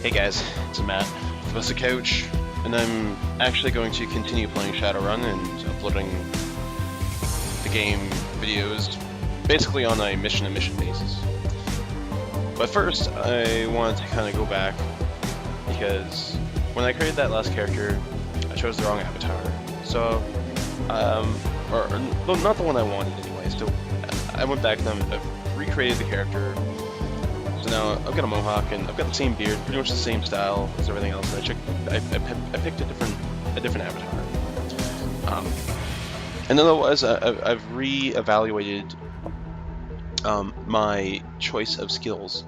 Hey guys, it's Matt from the couch, and I'm actually going to continue playing Shadowrun and uploading the game videos basically on a mission-to-mission basis. But first, I wanted to kind of go back because when I created that last character, I chose the wrong avatar. So, or not the one I wanted anyway. So I went back and I've recreated the character. So now I've got a mohawk and I've got the same beard, pretty much the same style as everything else. I picked a different avatar. And otherwise, I've re-evaluated my choice of skills,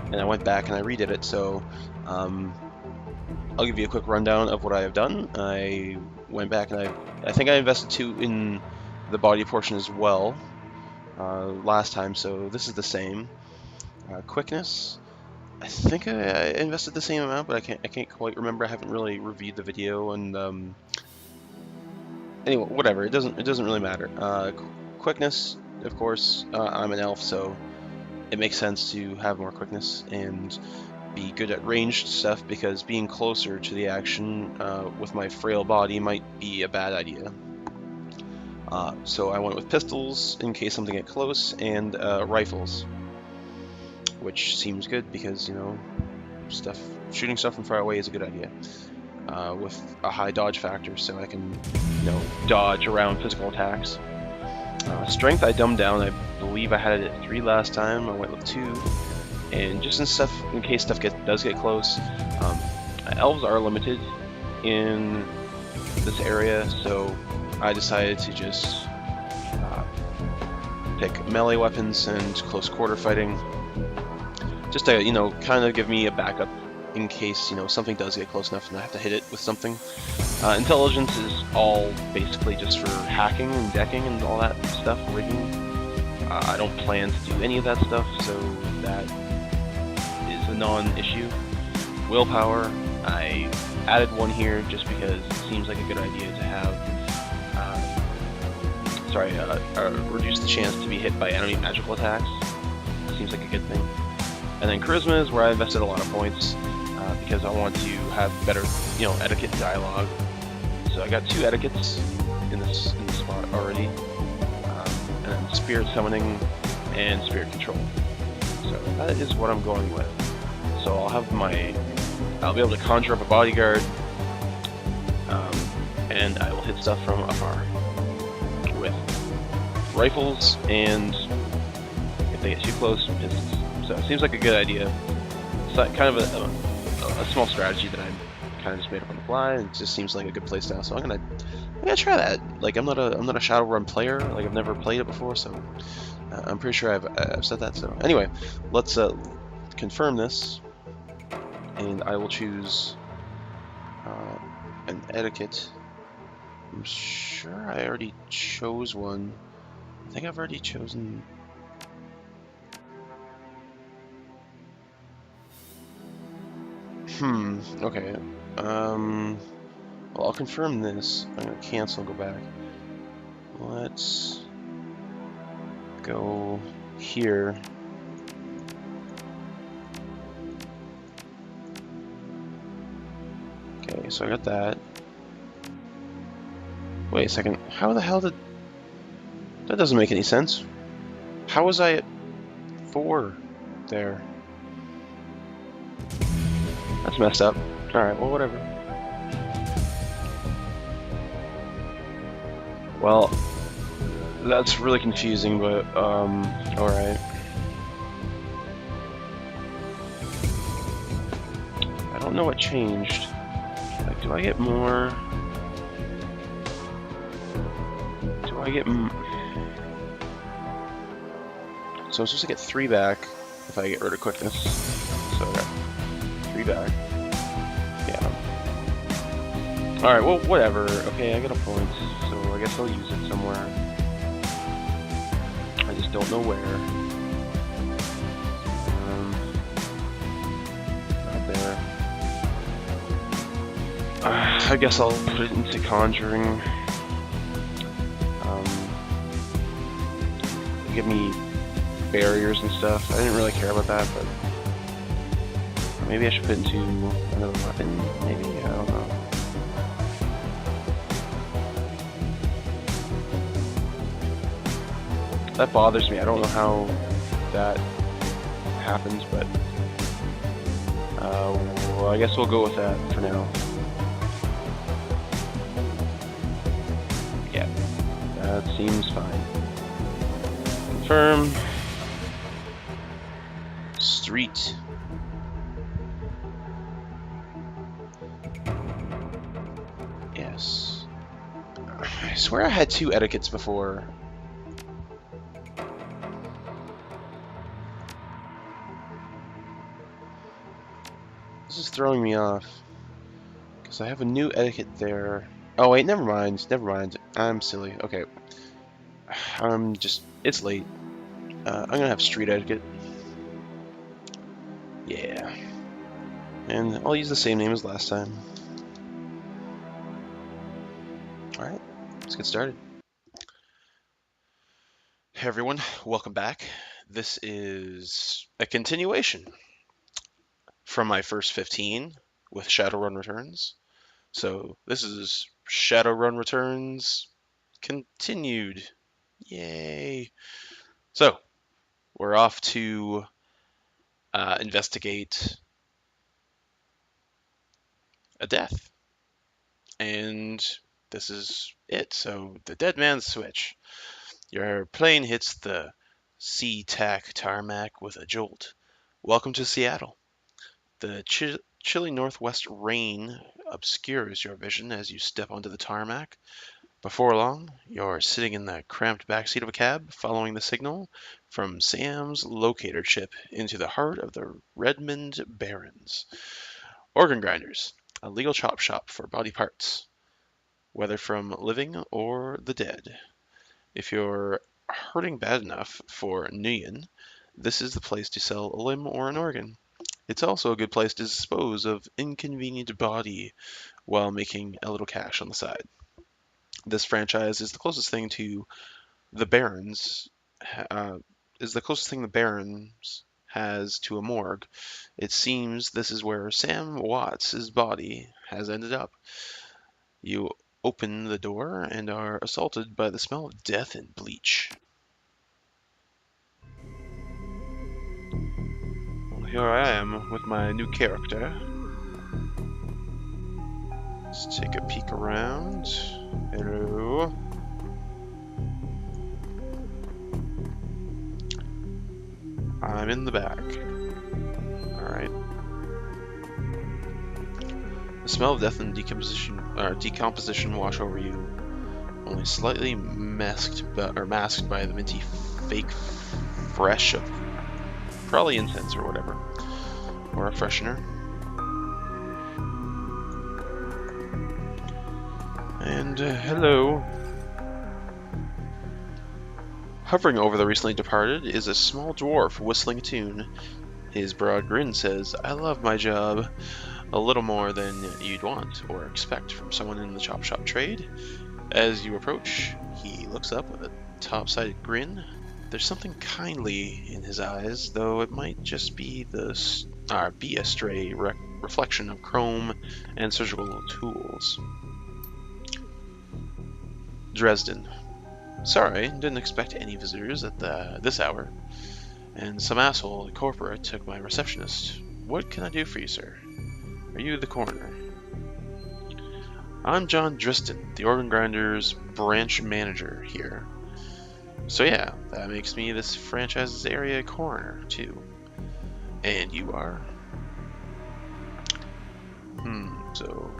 and I went back and I redid it. So I'll give you a quick rundown of what I have done. I went back and I think I invested 2 in the body portion as well last time, so this is the same. Quickness, I think I invested the same amount, but I can't quite remember. I haven't really reviewed the video, and anyway, whatever. It doesn't really matter. Quickness, of course. I'm an elf, so it makes sense to have more quickness and be good at ranged stuff, because being closer to the action with my frail body might be a bad idea. So I went with pistols in case something gets close, and rifles, which seems good because, you know, shooting stuff from far away is a good idea. With a high dodge factor, so I can, you know, dodge around physical attacks. Strength I dumbed down. I believe I had it at 3 last time. I went with 2, and just in case stuff does get close. Elves are limited in this area, so I decided to just pick melee weapons and close quarter fighting, just to, you know, kind of give me a backup in case, you know, something does get close enough and I have to hit it with something. Intelligence is all basically just for hacking and decking and all that stuff, rigging. I don't plan to do any of that stuff, so that is a non-issue. Willpower, I added 1 here just because it seems like a good idea to have, reduce the chance to be hit by enemy magical attacks. Seems like a good thing. And then charisma is where I invested a lot of points because I want to have better, you know, etiquette dialogue. So I got 2 etiquettes in this spot already, and then spirit summoning and spirit control. So that is what I'm going with. So I'll be able to conjure up a bodyguard, and I will hit stuff from afar with rifles, and if they get too close, pistols. So it seems like a good idea. It's kind of a small strategy that I kind of just made up on the fly, and it just seems like a good playstyle. So I'm gonna try that. Like, I'm not a Shadowrun player. Like, I've never played it before, so I'm pretty sure I've said that. So anyway, let's confirm this, and I will choose an etiquette. I'm sure I already chose one. I think I've already chosen. Okay. Well, I'll confirm this. I'm gonna cancel and go back. Let's go here. Okay, so I got that. Wait a second. How the hell did... That doesn't make any sense. How was I at 4 there? That's messed up. Alright, well, whatever. Well, that's really confusing, but, alright. I don't know what changed. Like, do I get more? Do I get So I'm supposed to get 3 back if I get rid of quickness. So I got 3 back. Yeah. Alright, well, whatever. Okay, I got a point, so I guess I'll use it somewhere. I just don't know where. Not there. I guess I'll put it into conjuring. Give me barriers and stuff. I didn't really care about that, but Maybe I should put into another weapon, maybe? I don't know. That bothers me. I don't know how that happens, but well, I guess we'll go with that for now. Yeah, that seems fine. Confirm. Street. Yes. I swear I had 2 etiquettes before. This is throwing me off. Because I have a new etiquette there. Oh wait, never mind. Never mind. I'm silly. Okay. It's late. I'm gonna have street etiquette. Yeah. And I'll use the same name as last time. Alright, let's get started. Hey everyone, welcome back. This is a continuation from my first 15 with Shadowrun Returns. So this is Shadowrun Returns continued. Yay. So, we're off to investigate a death. And this is it. So, the dead man's switch. Your plane hits the SeaTac tarmac with a jolt. Welcome to Seattle. The chilly northwest rain obscures your vision as you step onto the tarmac. Before long, you're sitting in the cramped backseat of a cab, following the signal from Sam's locator chip into the heart of the Redmond Barrens. Organ grinders, a legal chop shop for body parts, whether from living or the dead. If you're hurting bad enough for Nguyen, this is the place to sell a limb or an organ. It's also a good place to dispose of inconvenient body while making a little cash on the side. This franchise is the closest thing to the Barrens, has to a morgue. It seems this is where Sam Watts' body has ended up. You open the door and are assaulted by the smell of death and bleach. Well, here I am with my new character. Let's take a peek around. Hello. I'm in the back. Alright. The smell of death and decomposition wash over you, only slightly masked by the minty fake fresh of probably incense or whatever, or a freshener. And hello. Hovering over the recently departed is a small dwarf whistling a tune. His broad grin says, "I love my job," a little more than you'd want or expect from someone in the chop shop trade. As you approach, he looks up with a top-sided grin. There's something kindly in his eyes, though it might just be a stray reflection of chrome and surgical tools. Dresden. Sorry, didn't expect any visitors at this hour. And some asshole at corporate took my receptionist. What can I do for you, sir? Are you the coroner? I'm John Driston, the organ grinders branch manager here. So yeah, that makes me this franchise's area coroner, too. And you are?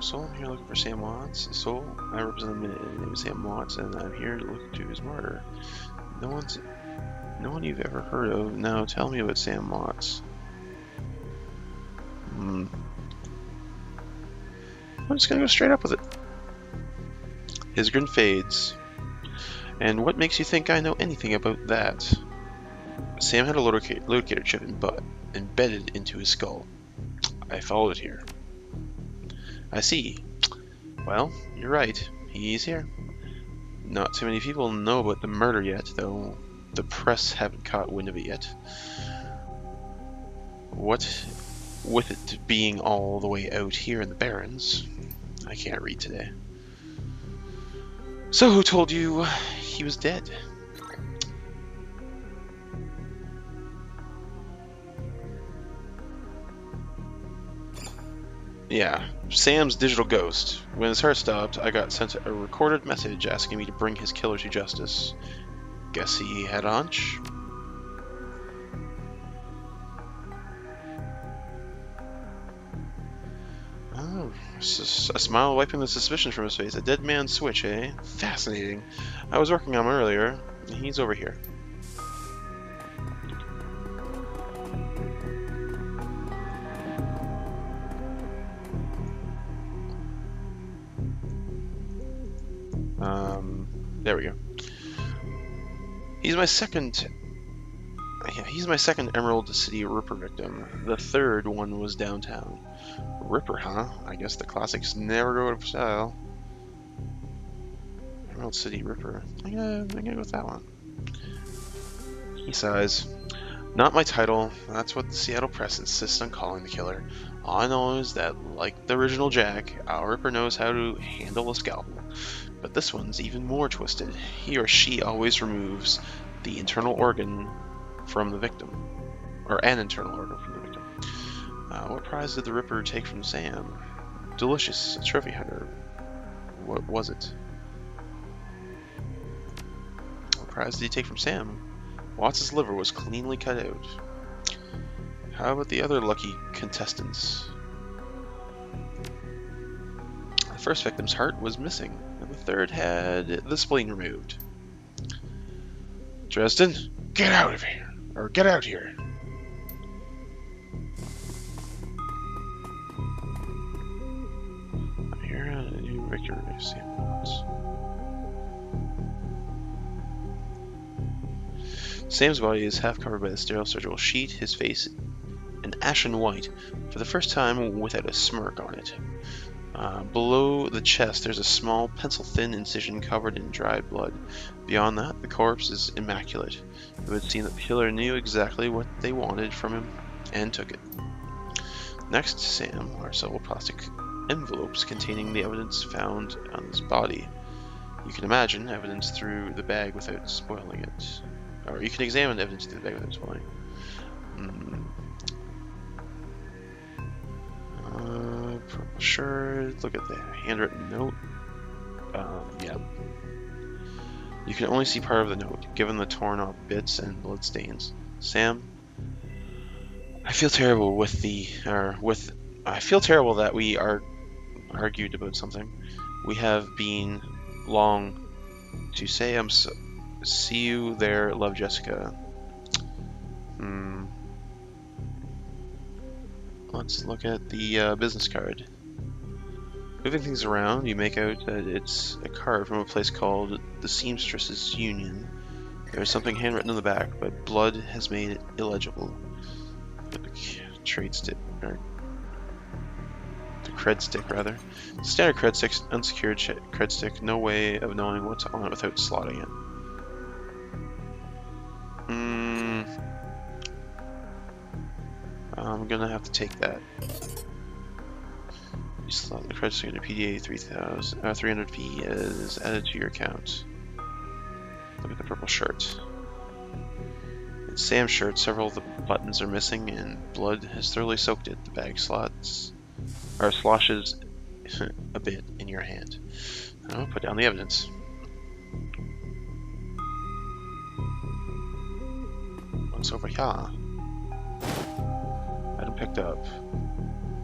So I'm here looking for Sam Watts. So I represent the name of Sam Watts, and I'm here to look into his murder. No one you've ever heard of. Now tell me about Sam Watts. I'm just gonna go straight up with it. His grin fades. And what makes you think I know anything about that? Sam had a locator chip embedded into his skull. I followed it here. I see. Well, you're right. He's here. Not too many people know about the murder yet, though the press haven't caught wind of it yet. What with it being all the way out here in the Barrens. I can't read today. So who told you he was dead? Yeah, Sam's digital ghost. When his heart stopped, I got sent a recorded message asking me to bring his killer to justice. Guess he had a hunch? Oh, a smile wiping the suspicion from his face. A dead man's switch, eh? Fascinating. I was working on him earlier. He's over here. There we go. He's my second Emerald City Ripper victim. The third one was downtown. Ripper, huh? I guess the classics never go out of style. Emerald City Ripper. I'm gonna go with that one. He sighs. Not my title. That's what the Seattle Press insists on calling the killer. All I know is that, like the original Jack, our Ripper knows how to handle a scalpel. But this one's even more twisted. He or she always removes the internal organ from the victim. Or an internal organ from the victim. What prize did the Ripper take from Sam? Delicious, a trophy hunter. What was it? What prize did he take from Sam? Watts' liver was cleanly cut out. How about the other lucky contestants? The first victim's heart was missing, and the third had the spleen removed. Dresden, get out of here! Or get out here! I'm here on a new victory sample. Sam's body is half covered by the sterile surgical sheet, his face an ashen white, for the first time without a smirk on it. Below the chest, there's a small, pencil-thin incision covered in dried blood. Beyond that, the corpse is immaculate. It would seem that the killer knew exactly what they wanted from him, and took it. Next to Sam are several plastic envelopes containing the evidence found on his body. You can imagine evidence through the bag without spoiling it. Or you can examine evidence through the bag without spoiling it. Purple shirt. Look at the handwritten note. Yeah. You can only see part of the note, given the torn up bits and blood stains. Sam, I feel terrible I feel terrible that we argued about something. We have been long to say see you there, love, Jessica. Let's look at the business card. Moving things around, you make out that it's a card from a place called the Seamstresses Union. There's something handwritten on the back, but blood has made it illegible. The trade stick, or the cred stick, rather. Standard cred stick, unsecured cred stick, no way of knowing what's on it without slotting it. I'm gonna have to take that. You slot the credit stick into PDA 300p is added to your account. Look at the purple shirt. In Sam's shirt, several of the buttons are missing and blood has thoroughly soaked it. The bag sloshes a bit in your hand. I'll put down the evidence. What's over here? Item picked up.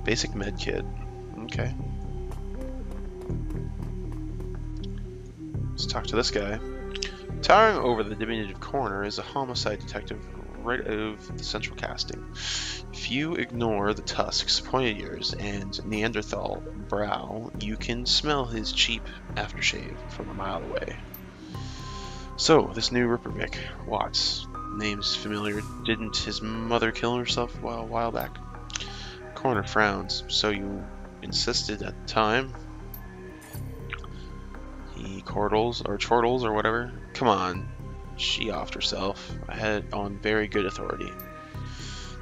Basic med kit. Okay. Let's talk to this guy. Towering over the diminutive coroner is a homicide detective right out of the central casting. If you ignore the tusks, pointed ears, and Neanderthal brow, you can smell his cheap aftershave from a mile away. So, this new Ripper Vic, Watts. Name's familiar. Didn't his mother kill herself a while back? Coroner frowns. So you insisted at the time? He chortles or whatever. Come on. She offed herself. I had it on very good authority.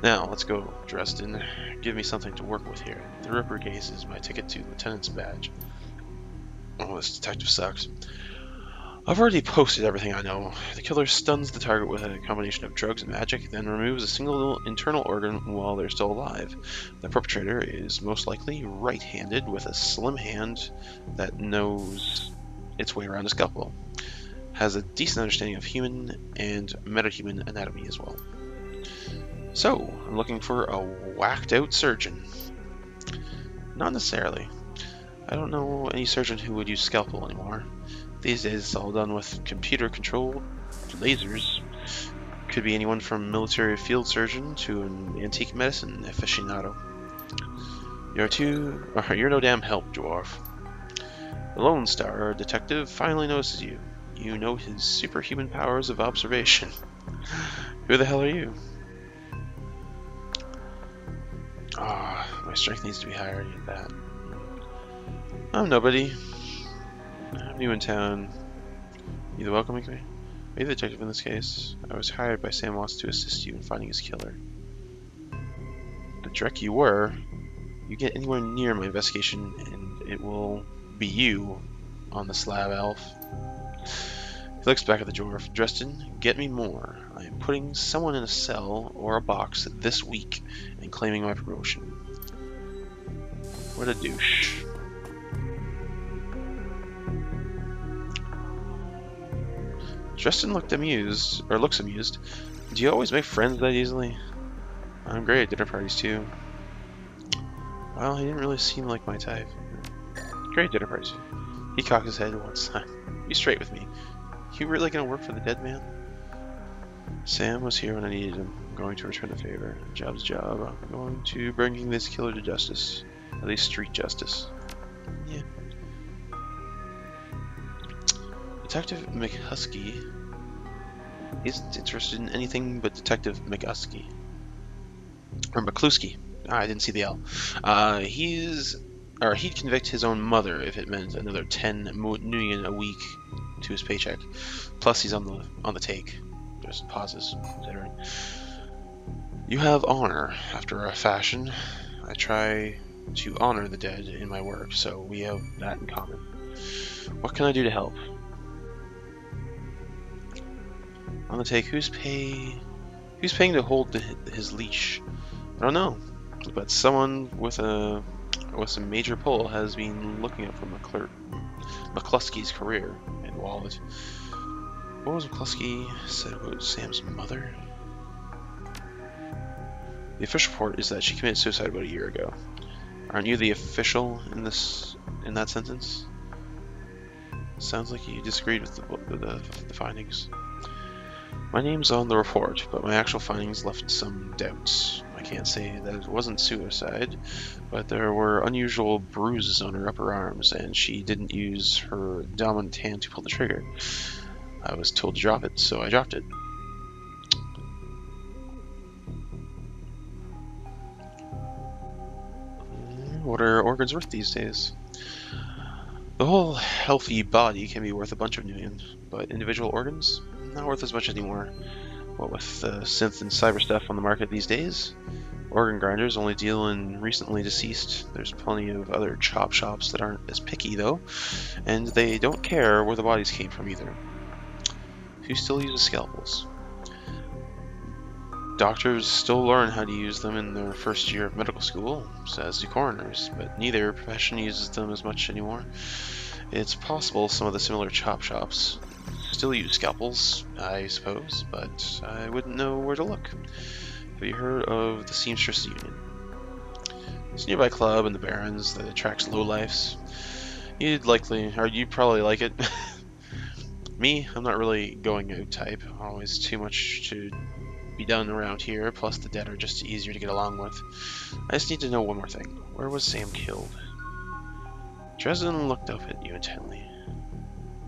Now, let's go, Dresden. Give me something to work with here. The Ripper case is my ticket to Lieutenant's badge. Oh, this detective sucks. I've already posted everything I know. The killer stuns the target with a combination of drugs and magic, then removes a single internal organ while they're still alive. The perpetrator is most likely right-handed with a slim hand that knows its way around a scalpel. Has a decent understanding of human and metahuman anatomy as well. So, I'm looking for a whacked-out surgeon. Not necessarily. I don't know any surgeon who would use scalpel anymore. These days it's all done with computer-controlled lasers. Could be anyone from military field surgeon to an antique medicine aficionado. You're no damn help, dwarf. The Lone Star detective finally notices you. You know his superhuman powers of observation. Who the hell are you? My strength needs to be higher than that. I'm nobody. I'm new in town. You the welcoming me? Are you the detective in this case? I was hired by Sam Watts to assist you in finding his killer. The dreck you were. You get anywhere near my investigation and it will be you on the slab elf. He looks back at the dwarf. Dresden, get me more. I am putting someone in a cell or a box this week and claiming my promotion. What a douche. Dresden looks amused. Do you always make friends that easily? I'm great at dinner parties too. Well, he didn't really seem like my type. Great dinner parties. He cocked his head once. Be straight with me. You really gonna work for the dead man? Sam was here when I needed him. I'm going to return the favor. Job's a job. I'm going to bring this killer to justice. At least street justice. Yeah. Detective McHusky isn't interested in anything but Detective McHusky. Or McCluskey. I didn't see the L. He'd convict his own mother if it meant another 10 million a week to his paycheck. Plus, he's on the take. Just pauses, considering. You have honor, after a fashion. I try to honor the dead in my work, so we have that in common. What can I do to help? On the take, who's paying to hold his leash? I don't know, but someone with some major pull has been looking up for McCluskey's career and wallet. What was McCluskey said about Sam's mother? The official report is that she committed suicide about a year ago. Aren't you the official in that sentence? Sounds like you disagreed with the findings. My name's on the report, but my actual findings left some doubts. I can't say that it wasn't suicide, but there were unusual bruises on her upper arms, and she didn't use her dominant hand to pull the trigger. I was told to drop it, so I dropped it. What are organs worth these days? The whole healthy body can be worth a bunch of millions, but individual organs? Not worth as much anymore. What with the synth and cyber stuff on the market these days? Organ grinders only deal in recently deceased. There's plenty of other chop shops that aren't as picky though, and they don't care where the bodies came from either. Who still uses scalpels? Doctors still learn how to use them in their first year of medical school, as do coroners, but neither profession uses them as much anymore. It's possible some of the similar chop shops still use scalpels, I suppose, but I wouldn't know where to look. Have you heard of the Seamstress Union? It's a nearby club in the Barrens that attracts lowlifes. You'd probably like it. Me, I'm not really going out type. Always too much to be done around here, plus the dead are just easier to get along with. I just need to know one more thing. Where was Sam killed? Dresden looked up at you intently.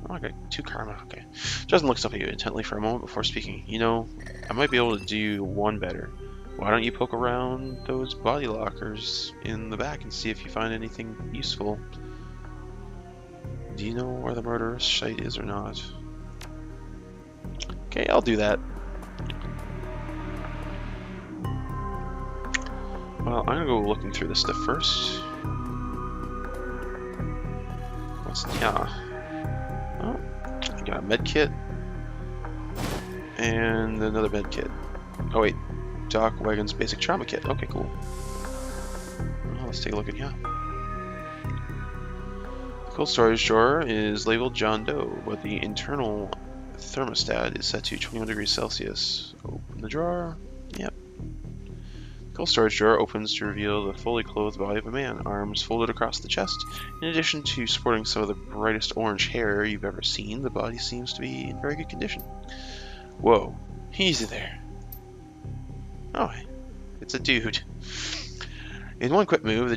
Oh, I got 2 karma, okay. Dresden looks up at you intently for a moment before speaking. You know, I might be able to do one better. Why don't you poke around those body lockers in the back and see if you find anything useful? Do you know where the murderous site is or not? Okay, I'll do that. Well, I'm gonna go looking through this stuff first. What's yeah? Oh, I got a med kit and another med kit. Oh wait, Doc Wagon's basic trauma kit. Okay, cool. Well, let's take a look at here. The cold storage drawer is labeled John Doe, but the internal thermostat is set to 21 degrees Celsius. Open the drawer. Yep. The cold storage drawer opens to reveal the fully clothed body of a man, arms folded across the chest. In addition to sporting some of the brightest orange hair you've ever seen, the body seems to be in very good condition. Whoa, easy there. Oh, it's a dude. In one quick move, he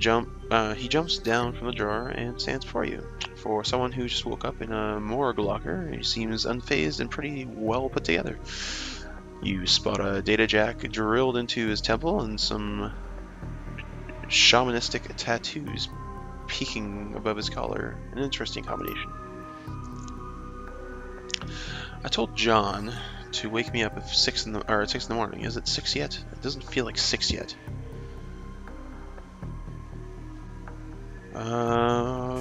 jumps down from the drawer and stands before you. For someone who just woke up in a morgue locker, he seems unfazed and pretty well put together. You spot a data jack drilled into his temple and some shamanistic tattoos peeking above his collar. An interesting combination. I told John to wake me up at 6 in the morning. Is it 6 yet? It doesn't feel like 6 yet.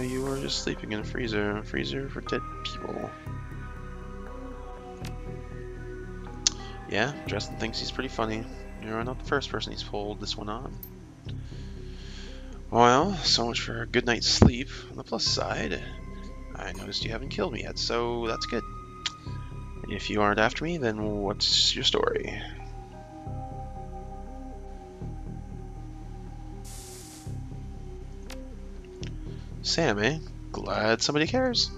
You were just sleeping in a freezer. Freezer for dead people. Yeah, Dresden thinks he's pretty funny. You're not the first person he's pulled this one on. Well, so much for a good night's sleep. On the plus side, I noticed you haven't killed me yet, so that's good. If you aren't after me, then what's your story? Sam, eh? Glad somebody cares.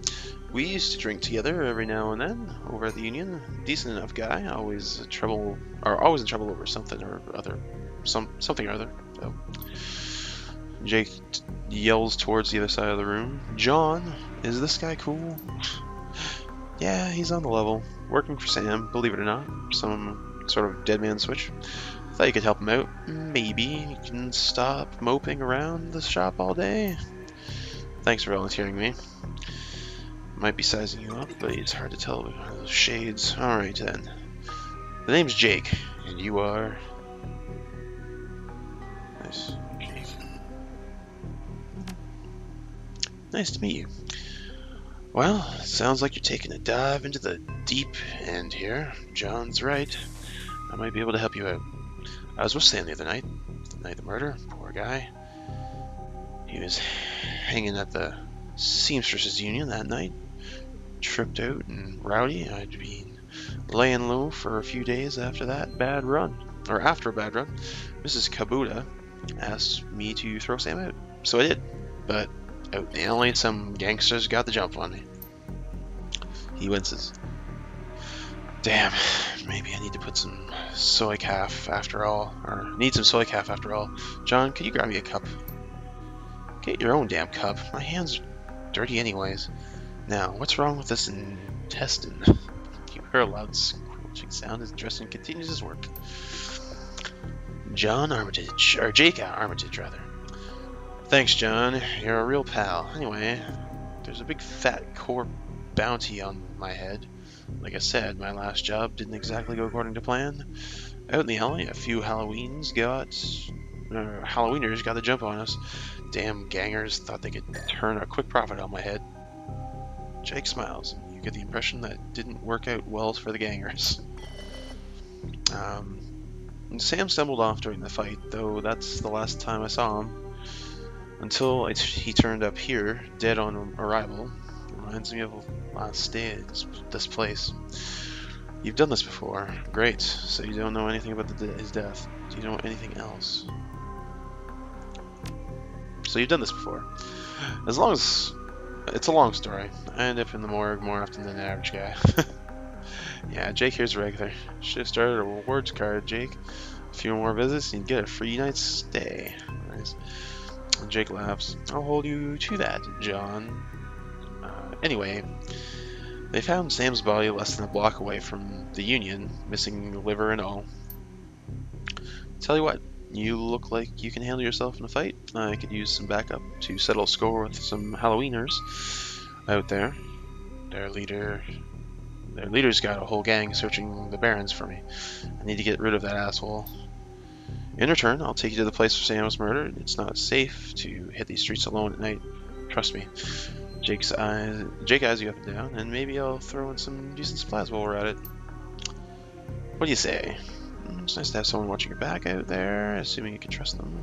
We used to drink together every now and then over at the Union. Decent enough guy, always in trouble over something or other. Something or other. Oh. Jake yells towards the other side of the room. John, is this guy cool? Yeah, he's on the level. Working for Sam, believe it or not. Some sort of dead man switch. Thought you could help him out. Maybe you can stop moping around the shop all day. Thanks for volunteering me. Might be sizing you up, but it's hard to tell with those shades. Alright then. The name's Jake, and you are... Nice. Jake. Nice to meet you. Well, sounds like you're taking a dive into the deep end here. John's right. I might be able to help you out. I was with Sam the other night. The night of the murder. Poor guy. He was hanging at the Seamstresses Union that night. Tripped out and rowdy. I'd been laying low for a few days after that bad run. Or after a bad run. Mrs. Kabuta asked me to throw Sam out. So I did. But out in the alley, some gangsters got the jump on me. He winces. Damn, maybe I need to put some soy calf after all. Or need some soy calf after all. John, could you grab me a cup? Get your own damn cup. My hands are dirty anyways. Now, what's wrong with this intestine? You hear a loud squelching sound as Dresden continues his work. John Armitage, or Jake Armitage rather. Thanks, John. You're a real pal. Anyway, there's a big fat core bounty on my head. Like I said, my last job didn't exactly go according to plan. Out in the alley, a few Halloweeners got the jump on us. Damn gangers thought they could turn a quick profit on my head. Jake smiles. You get the impression that it didn't work out well for the gangers. Sam stumbled off during the fight, though that's the last time I saw him. Until he turned up here, dead on arrival. Reminds me of last day at this place. You've done this before. Great. So you don't know anything about his death. Do you know anything else? So you've done this before. As long as... It's a long story. I end up in the morgue more often than the average guy. Yeah, Jake here's a regular. Should have started a rewards card, Jake. A few more visits and you get a free night's stay. Nice. And Jake laughs. I'll hold you to that, John. Anyway, they found Sam's body less than a block away from the Union, missing liver and all. Tell you what, you look like you can handle yourself in a fight. I could use some backup to settle a score with some Halloweeners out there. Their leader's got a whole gang searching the barrens for me. I need to get rid of that asshole. In return, I'll take you to the place where Sam was murdered. It's not safe to hit these streets alone at night. Trust me. Jake eyes you up and down, and maybe I'll throw in some decent supplies while we're at it. What do you say? It's nice to have someone watching your back out there, assuming you can trust them.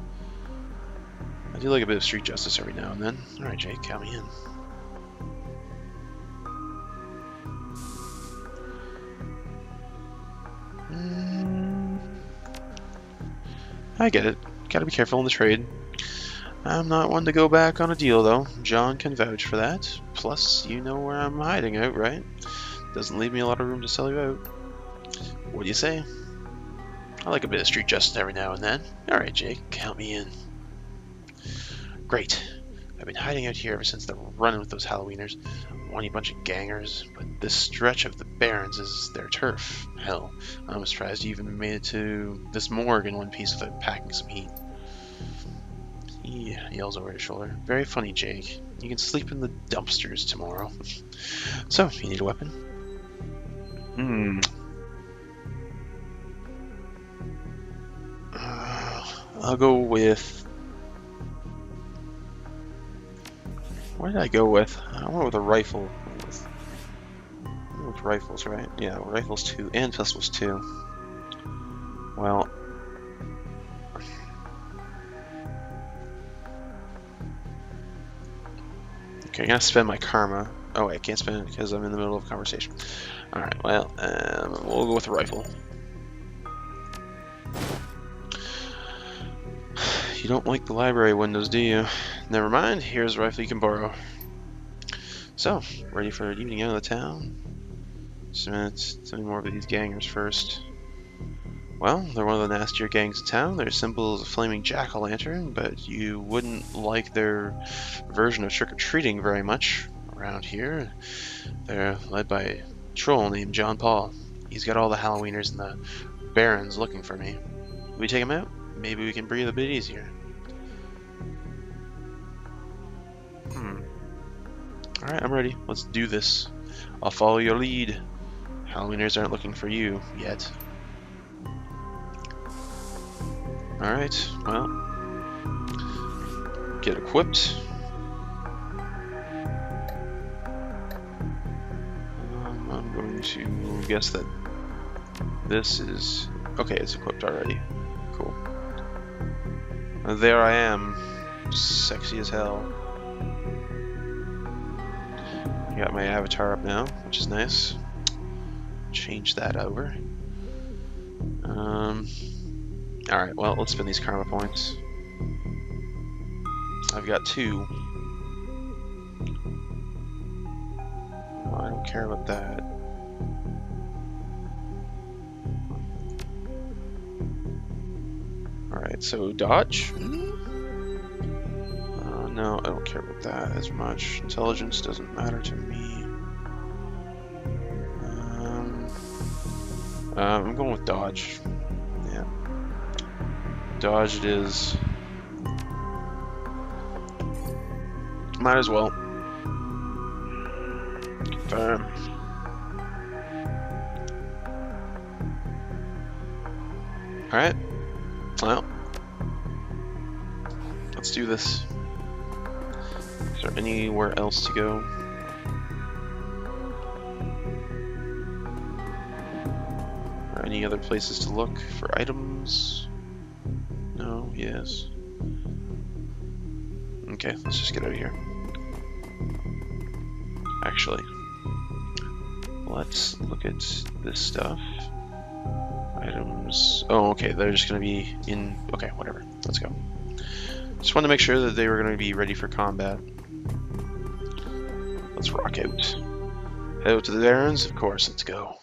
I do like a bit of street justice every now and then. Alright, Jake, count me in. I get it. Gotta be careful in the trade. I'm not one to go back on a deal, though. John can vouch for that. Plus, you know where I'm hiding out, right? Doesn't leave me a lot of room to sell you out. What do you say? I like a bit of street justice every now and then. Alright, Jake, count me in. Great. I've been hiding out here ever since the run with those Halloweeners. A whiny bunch of gangers, but this stretch of the Barrens is their turf. Hell, I'm surprised you even made it to this morgue in one piece without packing some heat. He yells over his shoulder. Very funny, Jake. You can sleep in the dumpsters tomorrow. So, you need a weapon? I'll go with... What did I go with? I went with a rifle. I went with rifles, right? Yeah, rifles 2 and pistols 2. Well... Okay, I'm gonna spend my karma. Oh wait, I can't spend it because I'm in the middle of a conversation. Alright, well, we'll go with the rifle. You don't like the library windows, do you? Never mind, here's a rifle you can borrow. So, ready for an evening out of the town? Just a minute, tell me more about these gangers first. Well, they're one of the nastier gangs in town. Their symbol is a flaming jack-o'-lantern, but you wouldn't like their version of trick-or-treating very much around here. They're led by a troll named John Paul. He's got all the Halloweeners and the Barrens looking for me. Will we take him out? Maybe we can breathe a bit easier. Alright, I'm ready. Let's do this. I'll follow your lead. Halloweeners aren't looking for you yet. Alright, well, get equipped. I'm going to guess that this is... Okay, it's equipped already. Cool. There I am. Sexy as hell. Got my avatar up now, which is nice. Change that over. Alright, well, let's spend these karma points. I've got 2. Oh, I don't care about that. Alright, so dodge? No, I don't care about that as much. Intelligence doesn't matter to me. I'm going with dodge. Yeah. Dodge it is. Might as well. Confirm. Alright. Well. Let's do this. Is there anywhere else to go? Or any other places to look for items? No, yes. Okay, let's just get out of here. Actually, let's look at this stuff. Items. Oh, okay, they're just gonna be in. Okay, whatever. Let's go. Just wanted to make sure that they were gonna be ready for combat. Let's rock out. Head out to the Barrens, of course, let's go.